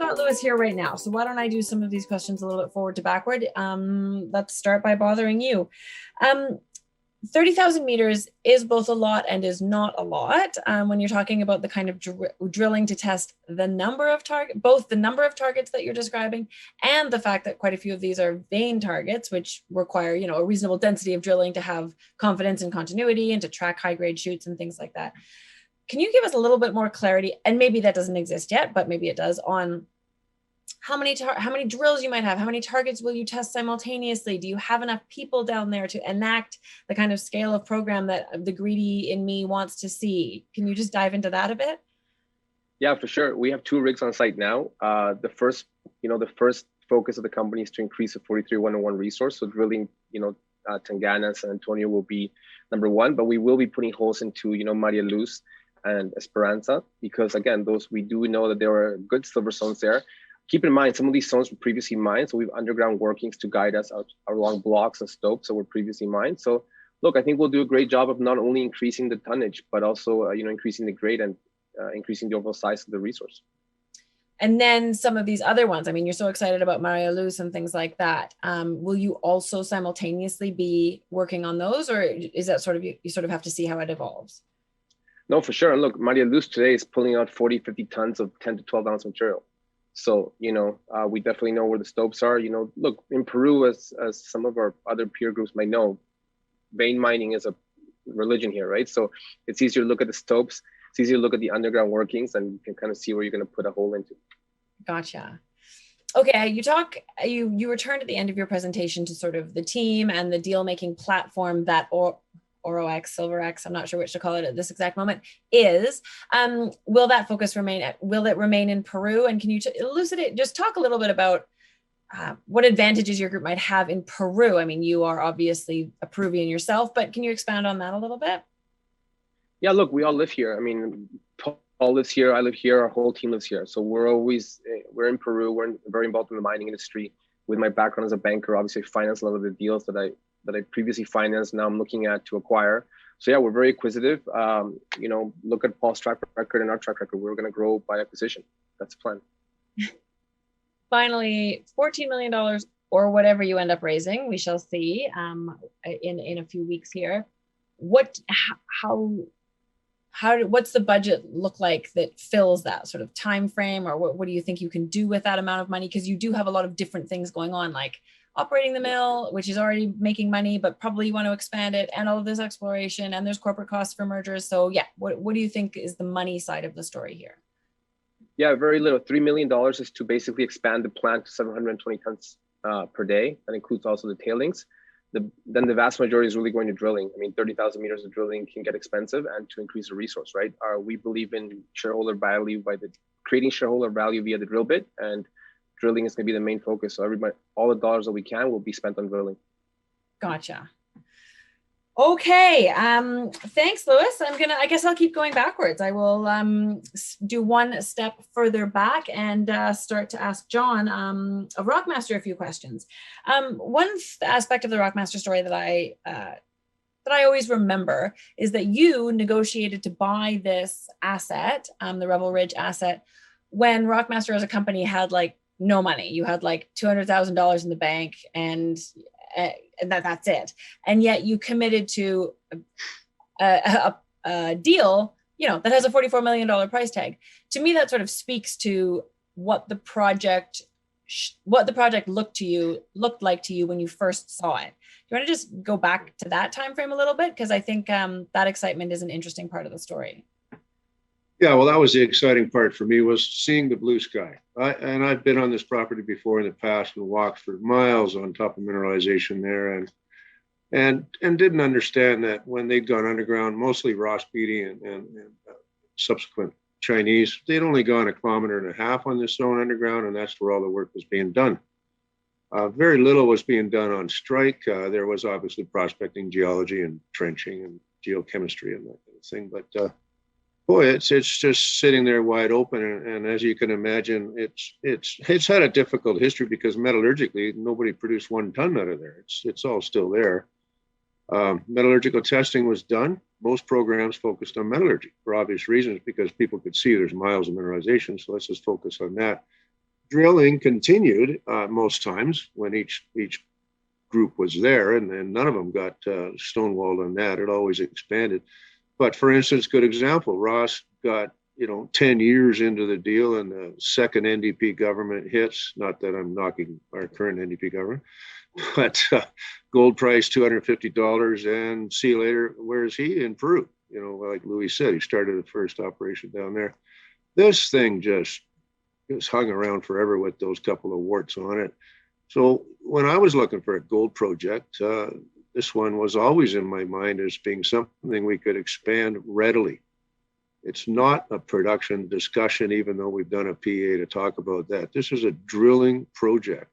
got Lewis here right now, so why don't I do some of these questions a little bit forward to backward. Let's start by bothering you. 30,000 meters is both a lot and is not a lot when you're talking about the kind of drilling to test the number of both the number of targets that you're describing and the fact that quite a few of these are vein targets, which require, you know, a reasonable density of drilling to have confidence and continuity and to track high grade shoots and things like that. Can you give us a little bit more clarity, and maybe that doesn't exist yet, but maybe it does, on how many drills you might have? How many targets will you test simultaneously? Do you have enough people down there to enact the kind of scale of program that the greedy in me wants to see? Can you just dive into that a bit? Yeah, for sure. We have 2 rigs on site now. The first focus of the company is to increase the 43-101 resource. So drilling, Tangana, San Antonio will be number 1, but we will be putting holes into, Maria Luz and Esperanza, because again, we do know that there are good silver zones there. Keep in mind, some of these zones were previously mined, so we have underground workings to guide us out along blocks and stopes that were previously mined. So look, I think we'll do a great job of not only increasing the tonnage, but also increasing the grade and increasing the overall size of the resource. And then some of these other ones, I mean, you're so excited about Maria Luz and things like that. Will you also simultaneously be working on those, or is that you sort of have to see how it evolves? No, for sure. And look, Maria Luz today is pulling out 40, 50 tons of 10 to 12 ounce material. So, we definitely know where the stopes are. Look, in Peru, as some of our other peer groups might know, vein mining is a religion here, right? So it's easier to look at the stopes. It's easier to look at the underground workings, and you can kind of see where you're going to put a hole into. Gotcha. Okay, you returned at the end of your presentation to sort of the team and the deal-making platform that Oro X, Silver X, I'm not sure which to call it at this exact moment, is. Will that focus will it remain in Peru? And can you elucidate, just talk a little bit about what advantages your group might have in Peru? I mean, you are obviously a Peruvian yourself, but can you expand on that a little bit? Yeah, look, we all live here. I mean, Paul lives here, I live here, our whole team lives here. So we're in Peru, we're very involved in the mining industry. With my background as a banker, obviously I finance a lot of the deals that I previously financed, now I'm looking at to acquire. So yeah, we're very acquisitive. Look at Paul's track record and our track record. We're going to grow by acquisition. That's the plan. Finally, $14 million or whatever you end up raising, we shall see in a few weeks here. What's the budget look like that fills that sort of time frame, or what do you think you can do with that amount of money? Because you do have a lot of different things going on, like operating the mill, which is already making money, but probably you want to expand it, and all of this exploration, and there's corporate costs for mergers. So yeah, what do you think is the money side of the story here? Yeah, very little. $3 million is to basically expand the plant to 720 tons per day. That includes also the tailings. Then the vast majority is really going to drilling. I mean, 30,000 meters of drilling can get expensive, and to increase the resource, right? We believe in shareholder value creating shareholder value via the drill bit, and drilling is going to be the main focus. So all the dollars that we can will be spent on drilling. Gotcha. Okay. Thanks, Lewis. I guess I'll keep going backwards. I will do one step further back and start to ask John of Rokmaster a few questions. One aspect of the Rokmaster story that I always remember is that you negotiated to buy this asset, the Rebel Ridge asset, when Rokmaster as a company had like no money. You had like $200,000 in the bank, and that's it. And yet you committed to a deal, that has a $44 million price tag. To me, that sort of speaks to what the project looked like to you when you first saw it. Do you want to just go back to that time frame a little bit? Because I think that excitement is an interesting part of the story. Yeah, well, that was the exciting part for me, was seeing the blue sky. I've been on this property before in the past and walked for miles on top of mineralization there, and didn't understand that when they'd gone underground, mostly Ross Beatty and subsequent Chinese, they'd only gone 1.5 kilometers on this zone underground, and that's where all the work was being done. Very little was being done on strike. There was obviously prospecting, geology, and trenching and geochemistry and that kind of thing, but boy, it's just sitting there wide open, and as you can imagine, it's had a difficult history because metallurgically nobody produced 1 ton out of there. It's all still there. Metallurgical testing was done. Most programs focused on metallurgy for obvious reasons, because people could see there's miles of mineralization. So let's just focus on that. drilling continued most times when each group was there, and none of them got stonewalled on that. It always expanded. But for instance, good example, Ross got 10 years into the deal, and the second NDP government hits. Not that I'm knocking our current NDP government, but gold price $250, and see you later. Where's he? In Peru. Like Louis said, he started the first operation down there. This thing just hung around forever with those couple of warts on it. So when I was looking for a gold project, this one was always in my mind as being something we could expand readily. It's not a production discussion, even though we've done a PA to talk about that. This is a drilling project.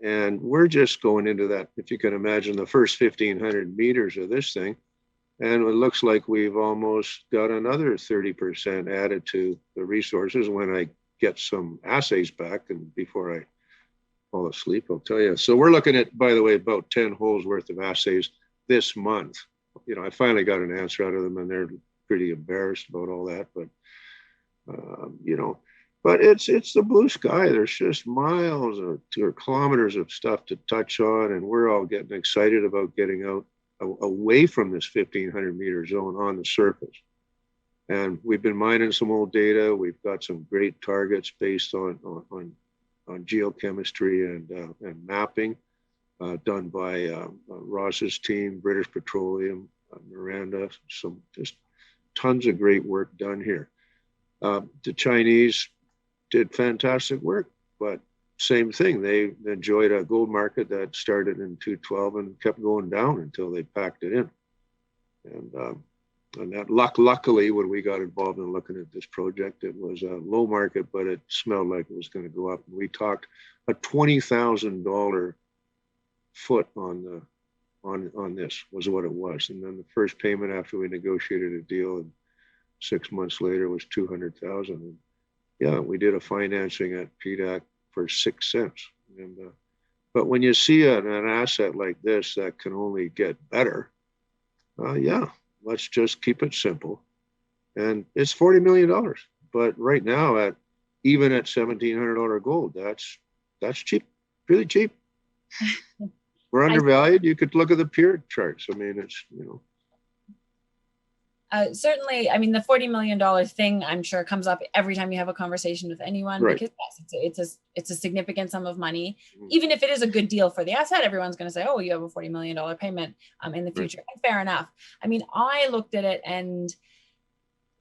And we're just going into that, if you can imagine, the first 1,500 meters of this thing. And it looks like we've almost got another 30% added to the resources when I get some assays back, and before I fall asleep, I'll tell you. So we're looking at, by the way, about 10 holes worth of assays this month. I finally got an answer out of them, and they're pretty embarrassed about all that, but but it's the blue sky. There's just miles or kilometers of stuff to touch on, and we're all getting excited about getting out away from this 1,500 meter zone on the surface. And we've been mining some old data. We've got some great targets based on geochemistry and mapping done by Ross's team, British Petroleum, Miranda. Some just tons of great work done here. The Chinese did fantastic work, but same thing. They enjoyed a gold market that started in 2012 and kept going down until they packed it in. And that luckily, when we got involved in looking at this project, it was a low market, but it smelled like it was going to go up. And we talked a $20,000 foot on this was what it was. And then the first payment after we negotiated a deal, and 6 months later, was $200,000. And yeah, we did a financing at PDAC for 6 cents. And but when you see an asset like this that can only get better, yeah, let's just keep it simple. And it's $40 million. But right now, even at $1,700 gold, that's cheap, really cheap. We're undervalued. You could look at the peer charts. I mean, it's, certainly, I mean, the $40 million thing, I'm sure, comes up every time you have a conversation with anyone, right. Because yes, it's a significant sum of money. Even if it is a good deal for the asset, everyone's going to say, oh, you have a $40 million payment in the future. Right. And fair enough. I mean, I looked at it and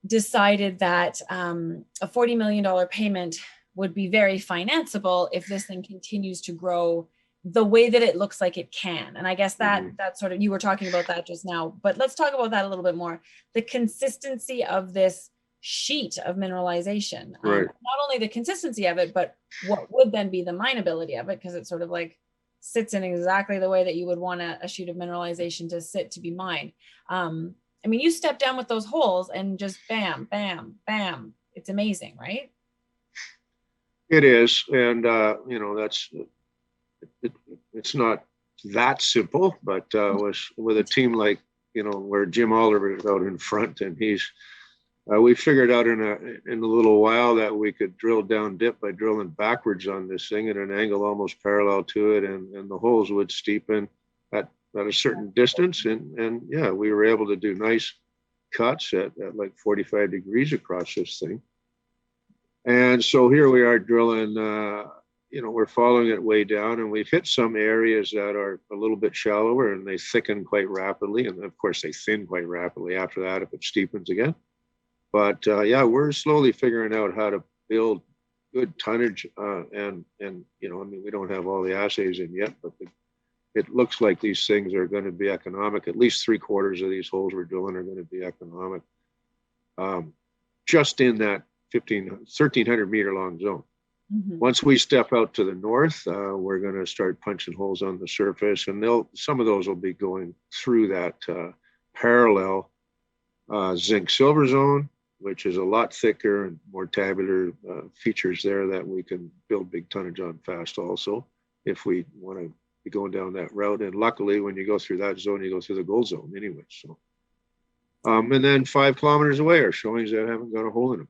decided that a $40 million payment would be very financeable if this thing continues to grow the way that it looks like it can. And I guess that sort of, you were talking about that just now, but let's talk about that a little bit more. The consistency of this sheet of mineralization, right. Not only the consistency of it, but what would then be the mineability of it, because it sort of like sits in exactly the way that you would want a sheet of mineralization to sit to be mined. I mean, you step down with those holes and just bam, bam, bam. It's amazing, right? It is. And, it's not that simple, but with a team like, where Jim Oliver is out in front, and we figured out in a little while that we could drill down dip by drilling backwards on this thing at an angle almost parallel to it, and the holes would steepen at a certain distance, and yeah, we were able to do nice cuts at like 45 degrees across this thing. And so here we are drilling, we're following it way down, and we've hit some areas that are a little bit shallower, and they thicken quite rapidly. And of course they thin quite rapidly after that if it steepens again. But yeah, we're slowly figuring out how to build good tonnage. And I mean, we don't have all the assays in yet, but it looks like these things are going to be economic. At least 3/4 of these holes we're drilling are going to be economic. Just in that 1,300 meter long zone. Mm-hmm. Once we step out to the north, we're going to start punching holes on the surface, and some of those will be going through that parallel zinc silver zone, which is a lot thicker and more tabular features there that we can build big tonnage on fast also, if we want to be going down that route. And luckily, when you go through that zone, you go through the gold zone anyway. So, and then 5 kilometers away are showings that haven't got a hole in them.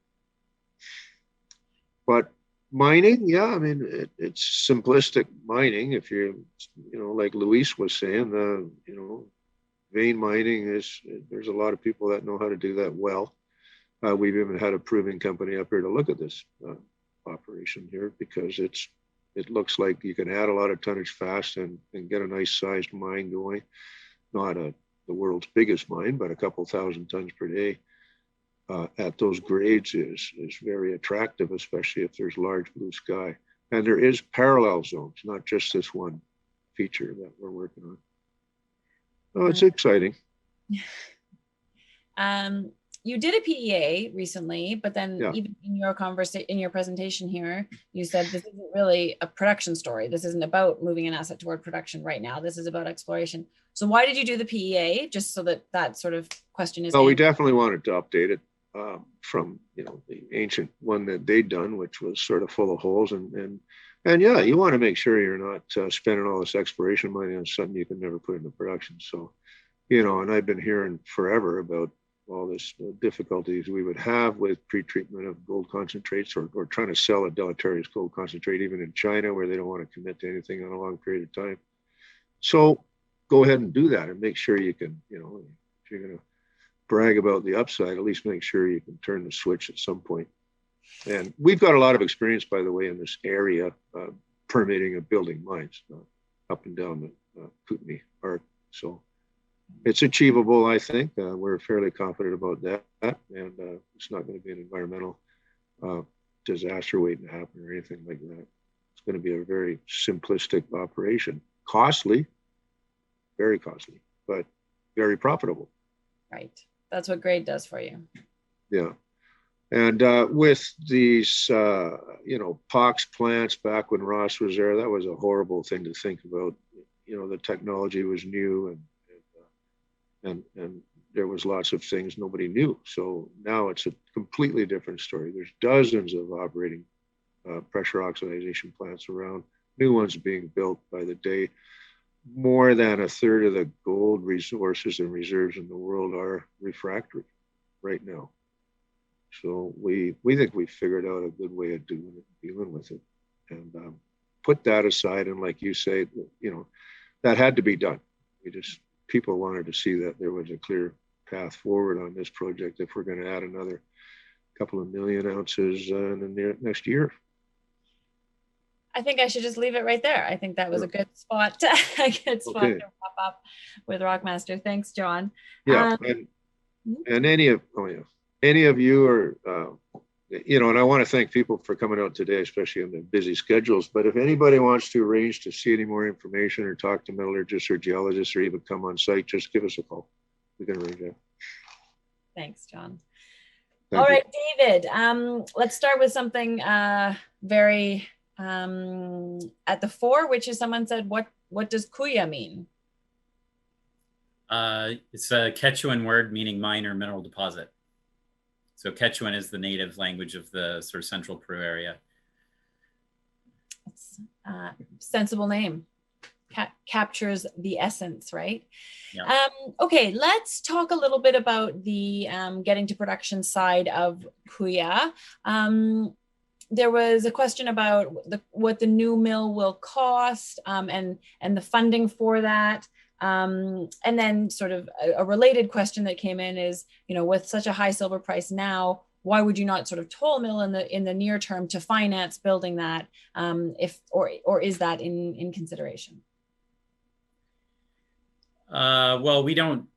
But Mining, yeah, I mean, it's simplistic mining. If like Luis was saying, vein mining there's a lot of people that know how to do that well. We've even had a proving company up here to look at this operation here because it looks like you can add a lot of tonnage fast and get a nice sized mine going. Not the world's biggest mine, but a couple thousand tons per day. At those grades is very attractive, especially if there's large blue sky. And there is parallel zones, not just this one feature that we're working on. Oh, it's exciting. You did a PEA recently, but then even in your presentation here, you said this isn't really a production story. This isn't about moving an asset toward production right now. This is about exploration. So why did you do the PEA? Just so that sort of question is. Well, we definitely wanted to update it from the ancient one that they'd done, which was sort of full of holes and yeah, you want to make sure you're not spending all this exploration money on something you can never put into production. So, and I've been hearing forever about all this difficulties we would have with pre-treatment of gold concentrates or trying to sell a deleterious gold concentrate, even in China, where they don't want to commit to anything on a long period of time. So go ahead and do that and make sure you can, if you're going to brag about the upside, at least make sure you can turn the switch at some point. And we've got a lot of experience, by the way, in this area, permitting and building mines up and down the Kootenay Arc. So it's achievable, I think. We're fairly confident about that. And it's not going to be an environmental disaster waiting to happen or anything like that. It's going to be a very simplistic operation. Costly, very costly, but very profitable. Right. That's what grade does for you. Yeah. And with these, POX plants back when Ross was there, that was a horrible thing to think about. The technology was new and there was lots of things nobody knew. So now it's a completely different story. There's dozens of operating pressure oxidation plants around, new ones being built by the day. More than a third of the gold resources and reserves in the world are refractory right now. So we think we figured out a good way of dealing with it, and put that aside. And like you say, that had to be done. People wanted to see that there was a clear path forward on this project if we're going to add another couple of million ounces in the next year. I think I should just leave it right there. I think that was a good spot to wrap up with Rokmaster. Thanks, John. Yeah, and any of you are, and I want to thank people for coming out today, especially on the busy schedules. But if anybody wants to arrange to see any more information or talk to metallurgists or geologists or even come on site, just give us a call. We can arrange that. Thanks, John. Thank All you. right, David, let's start with something very at the fore, which is someone said, what does Kuya mean? It's a Quechuan word meaning mine or mineral deposit. So Quechuan is the native language of the sort of central Peru area. It's a sensible name. Captures the essence, right? Yeah. Okay, let's talk a little bit about the getting to production side of Kuya. There was a question about what the new mill will cost and the funding for that. And then sort of a related question that came in is, with such a high silver price now, why would you not sort of toll mill in the near term to finance building that, or is that in consideration? Well, we don't.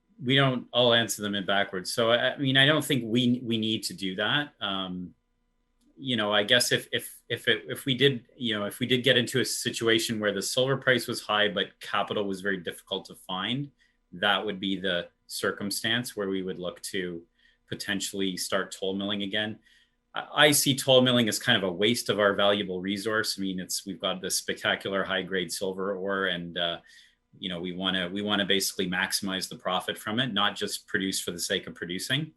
I'll answer them in backwards. So I mean, I don't think we need to do that. I guess if we did get into a situation where the silver price was high but capital was very difficult to find, that would be the circumstance where we would look to potentially start toll milling again. I see toll milling as kind of a waste of our valuable resource. I mean, we've got this spectacular high grade silver ore, and we want to basically maximize the profit from it, not just produce for the sake of producing.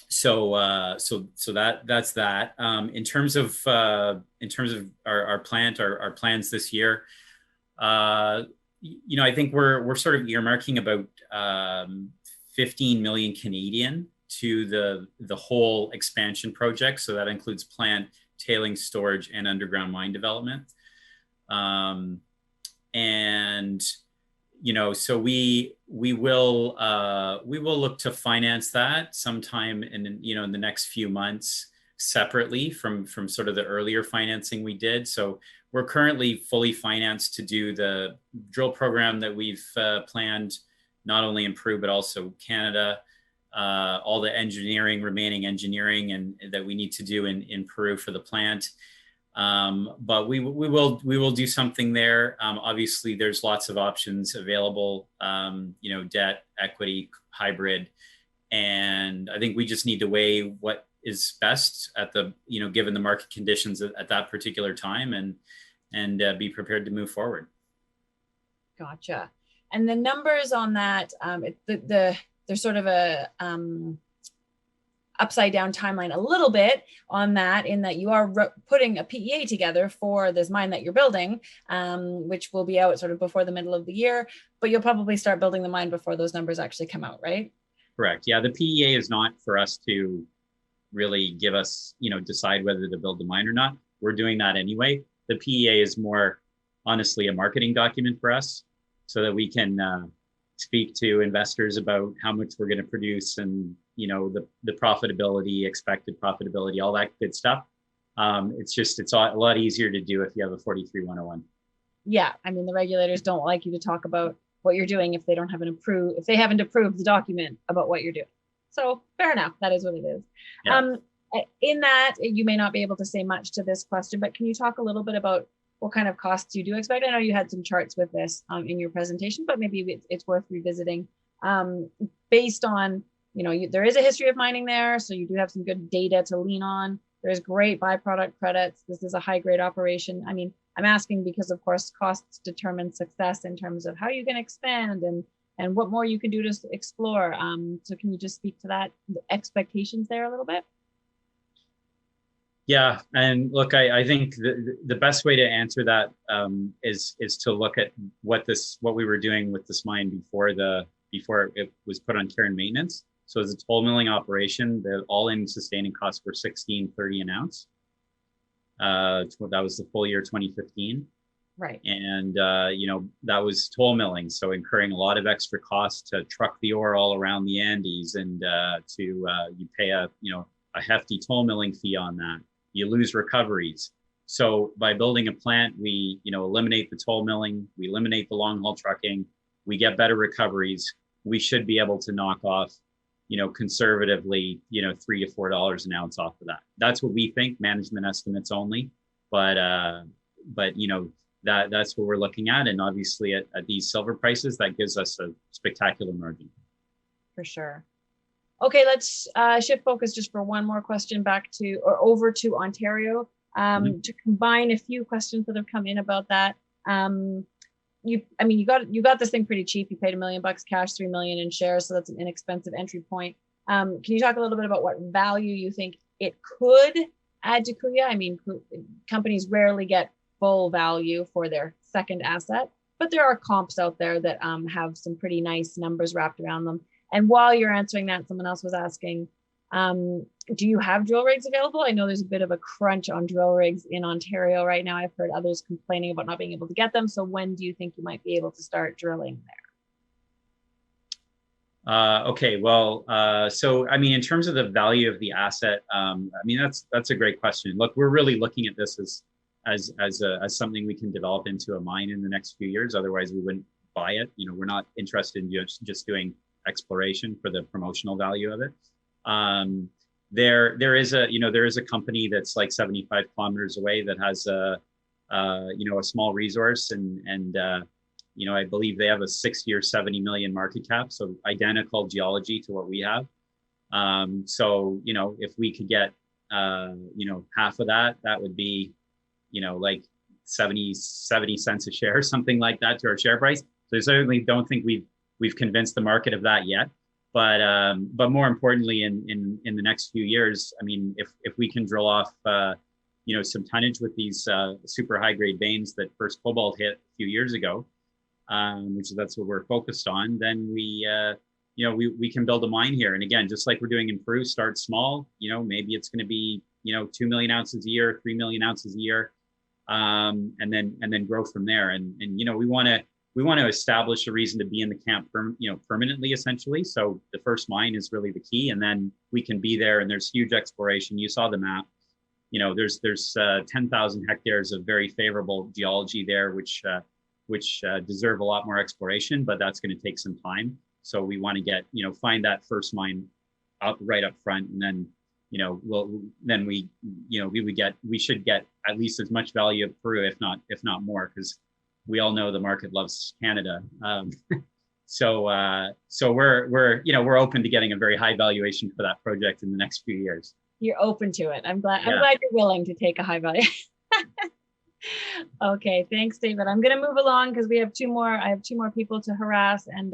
So that's that. In terms of our plans this year, I think we're sort of earmarking about 15 million Canadian to the whole expansion project. So that includes plant, tailings storage, and underground mine development. And so we will look to finance that sometime in the next few months, separately from sort of the earlier financing we did. So we're currently fully financed to do the drill program that we've planned, not only in Peru but also Canada. All the remaining engineering and that we need to do in Peru for the plant. But we will do something there. Obviously, there's lots of options available. Debt, equity, hybrid, and I think we just need to weigh what is best at the given the market conditions at that particular time, and be prepared to move forward. Gotcha. And the numbers on that, there's sort of a upside down timeline a little bit on that, in that you are putting a PEA together for this mine that you're building, which will be out sort of before the middle of the year, but you'll probably start building the mine before those numbers actually come out, right? Correct. Yeah, the PEA is not for us to really give us, decide whether to build the mine or not. We're doing that anyway. The PEA is more honestly a marketing document for us, so that we can speak to investors about how much we're going to produce, and the profitability, expected profitability, all that good stuff. It's a lot easier to do if you have a 43-101. Yeah, I mean, the regulators don't like you to talk about what you're doing if they haven't approved the document about what you're doing. So fair enough, that is what it is. Yeah. In that, you may not be able to say much to this question, but can you talk a little bit about what kind of costs you do expect? I know you had some charts with this in your presentation, but maybe it's worth revisiting based on, there is a history of mining there, so you do have some good data to lean on. There's great byproduct credits. This is a high grade operation. I mean, I'm asking because, of course, costs determine success in terms of how you can expand and what more you can do to explore. So can you just speak to that, the expectations there a little bit? Yeah, and look, I think the best way to answer that is to look at what we were doing with this mine before it was put on care and maintenance. So as a toll milling operation, the all-in sustaining costs were $16.30 an ounce. That was the full year 2015. Right. And that was toll milling, so incurring a lot of extra costs to truck the ore all around the Andes, and you pay a hefty toll milling fee on that. You lose recoveries. So by building a plant, we eliminate the toll milling, we eliminate the long haul trucking, we get better recoveries. We should be able to knock off, conservatively, $3 to $4 an ounce off of that. That's what we think, management estimates only, but that's what we're looking at. And obviously at these silver prices, that gives us a spectacular margin. For sure. Okay, let's shift focus just for one more question over to Ontario, to combine a few questions that have come in about that. You got this thing pretty cheap. You paid $1 million cash, 3 million in shares, so that's an inexpensive entry point. Can you talk a little bit about what value you think it could add to Kuya? I mean, companies rarely get full value for their second asset, but there are comps out there that have some pretty nice numbers wrapped around them. And while you're answering that, someone else was asking, do you have drill rigs available? I know there's a bit of a crunch on drill rigs in Ontario right now. I've heard others complaining about not being able to get them. So when do you think you might be able to start drilling there? Okay, well, so I mean, in terms of the value of the asset, that's a great question. Look, we're really looking at this as something we can develop into a mine in the next few years. Otherwise, we wouldn't buy it. We're not interested in just doing exploration for the promotional value of it. There is a company that's like 75 kilometers away that has a small resource, and I believe they have a 60 or 70 million market cap, so identical geology to what we have. So if we could get half of that, that would be like 70 cents a share, something like that, to our share price. So I certainly don't think we've convinced the market of that yet, but more importantly, in the next few years, I mean, if we can drill off some tonnage with these super high grade veins that First Cobalt hit a few years ago, that's what we're focused on, then we we can build a mine here. And again, just like we're doing in Peru, start small. Maybe it's going to be 2 million ounces a year, 3 million ounces a year, and then grow from there. And we want to establish a reason to be in the camp permanently, essentially. So the first mine is really the key, and then we can be there. And there's huge exploration. You saw the map. There's 10,000 hectares of very favorable geology there, which deserve a lot more exploration, but that's going to take some time. So we want to find that first mine right up front, and then we should get at least as much value of Peru, if not more, because we all know the market loves Canada. So we're open to getting a very high valuation for that project in the next few years. You're open to it. I'm glad you're willing to take a high value. Okay, thanks, David. I'm going to move along because I have two more people to harass, and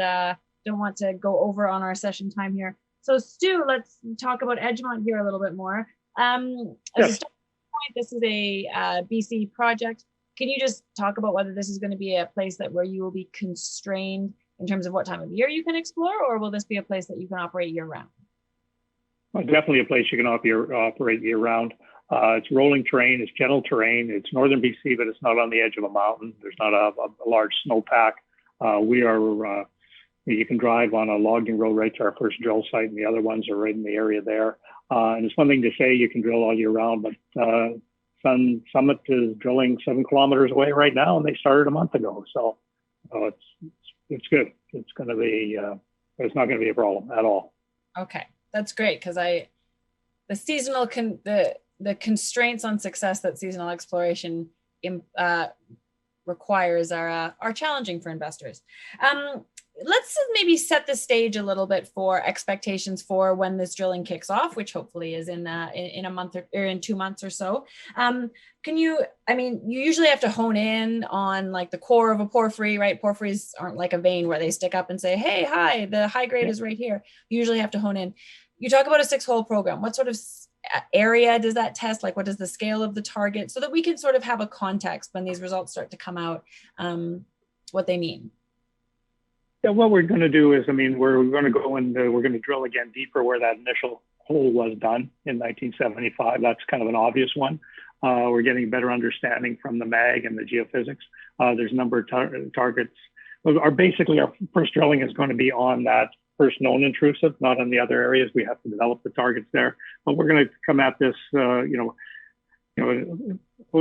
don't want to go over on our session time here. So Stu, let's talk about Edgemont here a little bit more. As a starting point, this is a BC project. Can you just talk about whether this is going to be a place where you will be constrained in terms of what time of year you can explore, or will this be a place that you can operate year round? Well, definitely a place you can operate year round. It's rolling terrain, it's gentle terrain. It's northern BC, but it's not on the edge of a mountain. There's not a large snowpack. You can drive on a logging road right to our first drill site, and the other ones are right in the area there. And it's one thing to say you can drill all year round, but Sun Summit is drilling 7 kilometers away right now, and they started a month ago. So it's good. It's going to be it's not going to be a problem at all. Okay, that's great, because the constraints on success that seasonal exploration requires are challenging for investors. Let's maybe set the stage a little bit for expectations for when this drilling kicks off, which hopefully is in a month or in 2 months or so. You usually have to hone in on like the core of a porphyry, right? Porphyries aren't like a vein where they stick up and say, hey, hi, the high grade is right here. You usually have to hone in. You talk about a 6-hole program. What sort of area does that test? Like, what is the scale of the target, so that we can sort of have a context when these results start to come out, what they mean? Yeah, what we're going to do is, we're going to go and we're going to drill again deeper where that initial hole was done in 1975. That's kind of an obvious one. We're getting a better understanding from the mag and the geophysics. There's a number of targets. Basically, our first drilling is going to be on that first known intrusive, not on the other areas. We have to develop the targets there. But we're going to come at this,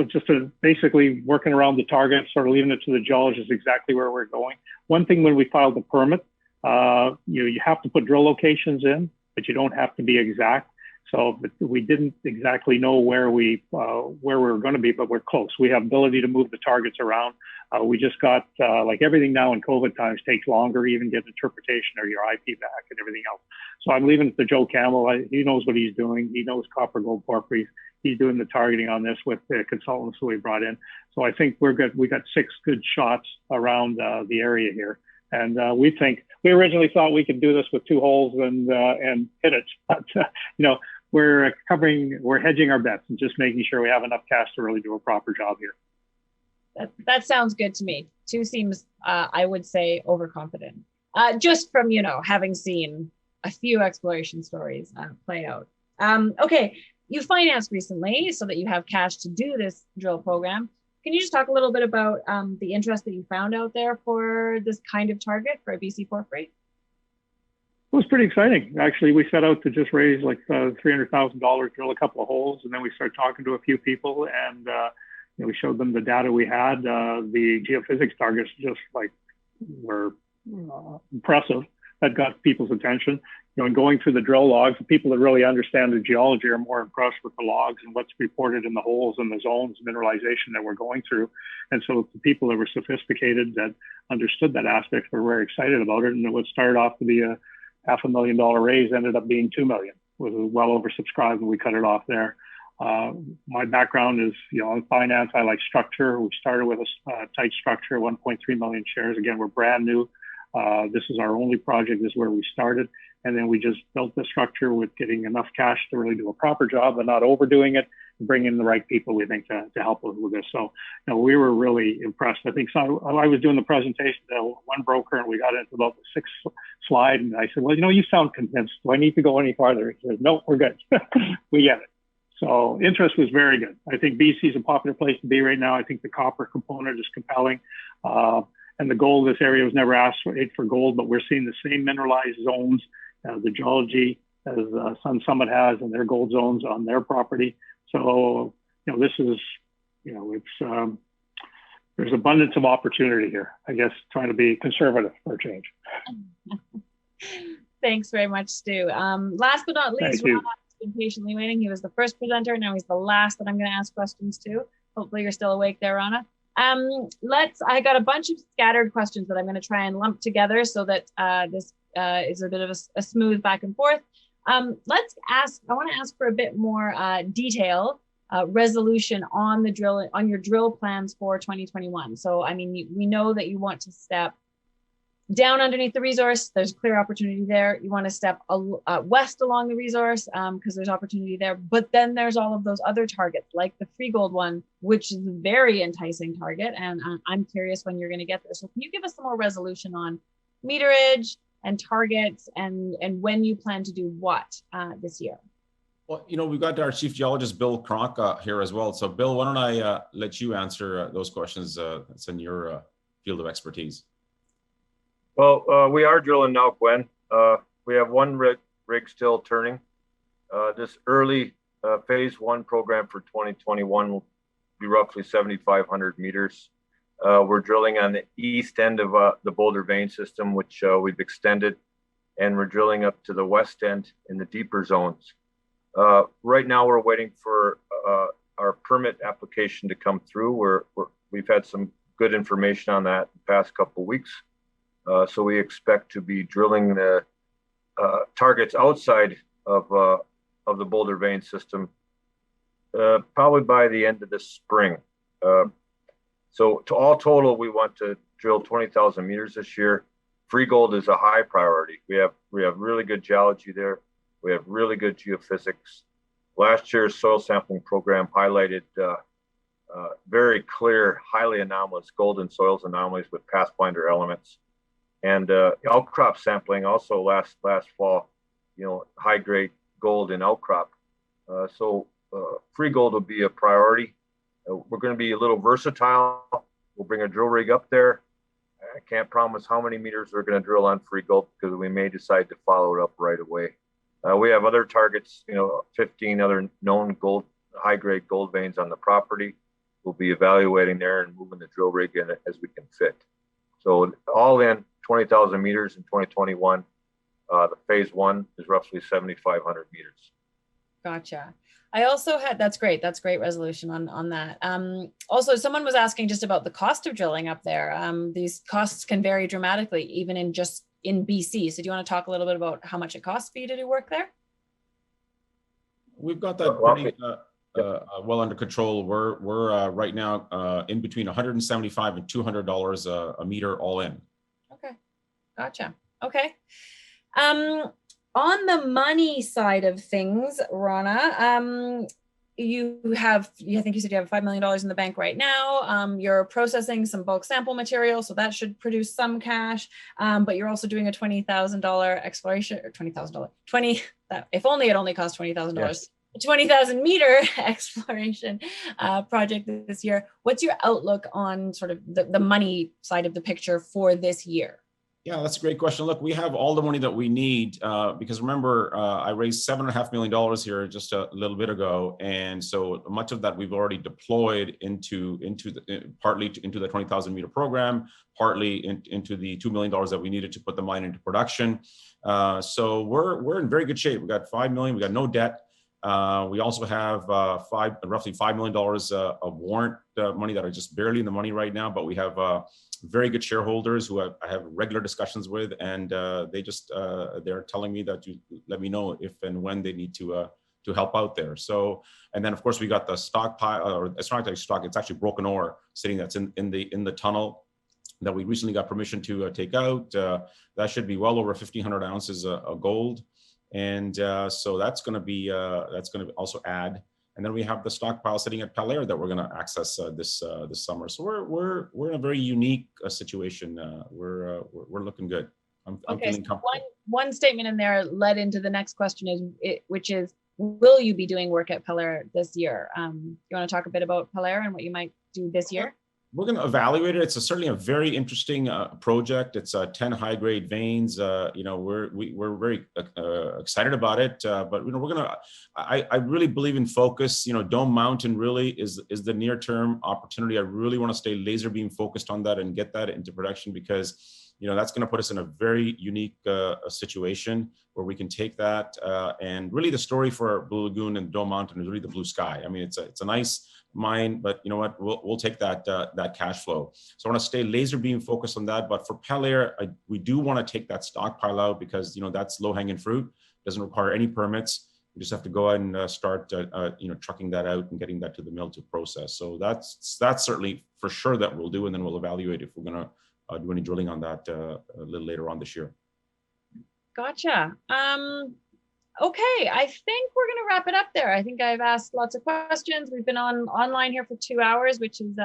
just basically working around the target, sort of leaving it to the geologists exactly where we're going. One thing, when we filed the permit, you have to put drill locations in, but you don't have to be exact. So we didn't exactly know where we were going to be, but we're close. We have ability to move the targets around. We just got, like everything now in COVID times takes longer, even get interpretation or your IP back and everything else. So I'm leaving it to Joe Campbell. He knows what he's doing. He knows copper gold porphyries. He's doing the targeting on this with the consultants who we brought in. So I think we're good. We got 6 good shots around the area here. And we originally thought we could do this with 2 holes and hit it. But, we're hedging our bets and just making sure we have enough cash to really do a proper job here. That sounds good to me. 2 seems, I would say, overconfident. Just from, having seen a few exploration stories play out. Okay, you financed recently so that you have cash to do this drill program. Can you just talk a little bit about the interest that you found out there for this kind of target for a BC porphyry? It was pretty exciting. Actually, we set out to just raise like $300,000, drill a couple of holes, and then we started talking to a few people, and we showed them the data we had. The geophysics targets just were impressive. That got people's attention. And going through the drill logs, the people that really understand the geology are more impressed with the logs and what's reported in the holes and the zones, mineralization that we're going through. And so the people that were sophisticated, that understood that aspect, were very excited about it. And it would start off to be a $500,000 raise, ended up being $2 million. It was well oversubscribed, and we cut it off there. My background is, in finance. I like structure. We started with a tight structure, 1.3 million shares. Again, we're brand new. This is our only project. This is where we started. And then we just built the structure with getting enough cash to really do a proper job and not overdoing it, and bring in the right people, we think, to help us with this. So, we were really impressed. I think I was doing the presentation to one broker, and we got into about the 6th slide. And I said, well, you sound convinced. Do I need to go any farther? He said, no, we're good. We get it. So interest was very good. I think BC is a popular place to be right now. I think the copper component is compelling. And the gold, this area was never asked for gold, but we're seeing the same mineralized zones, the geology as Sun Summit has and their gold zones on their property. So, this is, it's, there's abundance of opportunity here. I guess trying to be conservative for a change. Thanks very much, Stu. Last but not least, Ron has been patiently waiting. He was the first presenter. Now he's the last that I'm going to ask questions to. Hopefully you're still awake there, Rana. I got a bunch of scattered questions that I'm going to try and lump together so that this is a bit of a smooth back and forth. I want to ask for a bit more detail, resolution on your drill plans for 2021. So, I mean, we know that you want to step down underneath the resource. There's clear opportunity there. You want to step west along the resource because there's opportunity there. But then there's all of those other targets, like the free gold one, which is a very enticing target. And I'm curious when you're going to get there. So can you give us some more resolution on meterage and targets and when you plan to do what this year? Well, we've got our chief geologist, Bill Kronk, here as well. So Bill, why don't I let you answer those questions? It's in your field of expertise. Well, we are drilling now, Gwen. We have one rig still turning. This early phase one program for 2021 will be roughly 7,500 meters. We're drilling on the east end of the Boulder vein system, which we've extended, and we're drilling up to the west end in the deeper zones. Right now, we're waiting for our permit application to come through. We've had some good information on that the past couple of weeks. So we expect to be drilling the targets outside of the Boulder vein system probably by the end of this spring. So to all total, we want to drill 20,000 meters this year. Free gold is a high priority. We have really good geology there. We have really good geophysics. Last year's soil sampling program highlighted very clear, highly anomalous golden soils anomalies with pathfinder elements. And outcrop sampling also last fall, high grade gold in outcrop. So free gold will be a priority. We're going to be a little versatile. We'll bring a drill rig up there. I can't promise how many meters we're going to drill on free gold because we may decide to follow it up right away. We have other targets, 15 other known high grade gold veins on the property. We'll be evaluating there and moving the drill rig in as we can fit. So all in 20,000 meters in 2021. The phase one is roughly 7,500 meters. Gotcha. I also that's great resolution on that. Also, someone was asking just about the cost of drilling up there. These costs can vary dramatically, even in BC. So do you want to talk a little bit about how much it costs for you to do work there? We've got that pretty well under control. We're right now in between $175 and $200 a meter all in. Okay, gotcha. Okay. On the money side of things, Rana, I think you said you have $5 million in the bank right now. You're processing some bulk sample material, so that should produce some cash. But you're also doing a $20,000 exploration, or if only it only cost $20,000. Yes. 20,000 meter exploration project this year. What's your outlook on sort of the money side of the picture for this year? Yeah, that's a great question. Look, we have all the money that we need because remember, I raised $7.5 million here just a little bit ago, and so much of that we've already deployed partly into the 20,000 meter program, partly into the $2 million that we needed to put the mine into production. So we're in very good shape. We got $5 million. We got no debt. We also have roughly $5 million of warrant money that are just barely in the money right now, but we have very good shareholders who I have regular discussions with, and they're telling me that you let me know if and when they need to help out there. So, and then of course we got the stockpile, or it's not like stock, it's actually broken ore sitting that's in the tunnel that we recently got permission to take out. That should be well over 1,500 ounces of gold. And so that's going to also add. And then we have the stockpile sitting at Palair that we're going to access this summer. So we're in a very unique situation. We're looking good. I'm Okay, feeling so comfortable. one statement in there led into the next question which is, will you be doing work at Polaire this year? You want to talk a bit about Polaire and what you might do this year? We're going to evaluate it. It's certainly a very interesting project. It's 10 high-grade veins. We're very excited about it. But we're going to. I really believe in focus. Dome Mountain really is the near-term opportunity. I really want to stay laser beam focused on that and get that into production, because that's going to put us in a very unique situation where we can take that. And really, the story for Blue Lagoon and Dome Mountain is really the blue sky. I mean, it's a nice mine, but you know what, we'll take that cash flow. So I want to stay laser beam focused on that. But for Polaire, we do want to take that stockpile out, because that's low hanging fruit. Doesn't require any permits. We just have to go ahead and start trucking that out and getting that to the mill to process. So that's certainly for sure that we'll do, and then we'll evaluate if we're going to do any drilling on that a little later on this year. Gotcha. Okay, I think we're going to wrap it up there. I think I've asked lots of questions. We've been online here for 2 hours, which is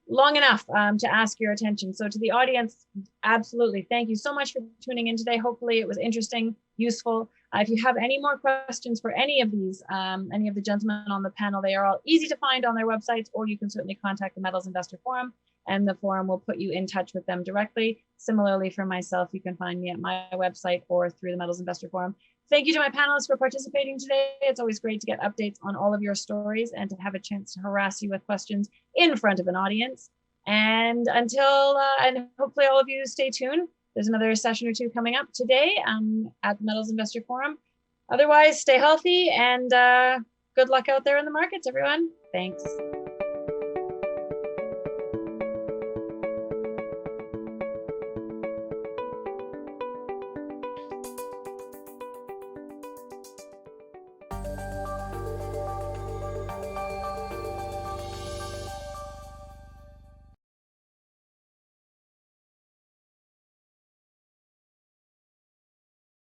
long enough to ask your attention. So to the audience, absolutely, thank you so much for tuning in today. Hopefully it was interesting, useful. If you have any more questions for any of the gentlemen on the panel, they are all easy to find on their websites, or you can certainly contact the Metals Investor Forum, and the forum will put you in touch with them directly. Similarly, for myself, you can find me at my website or through the Metals Investor Forum. Thank you to my panelists for participating today. It's always great to get updates on all of your stories and to have a chance to harass you with questions in front of an audience. And and hopefully all of you stay tuned. There's another session or two coming up today at the Metals Investor Forum. Otherwise, stay healthy and good luck out there in the markets, everyone. Thanks.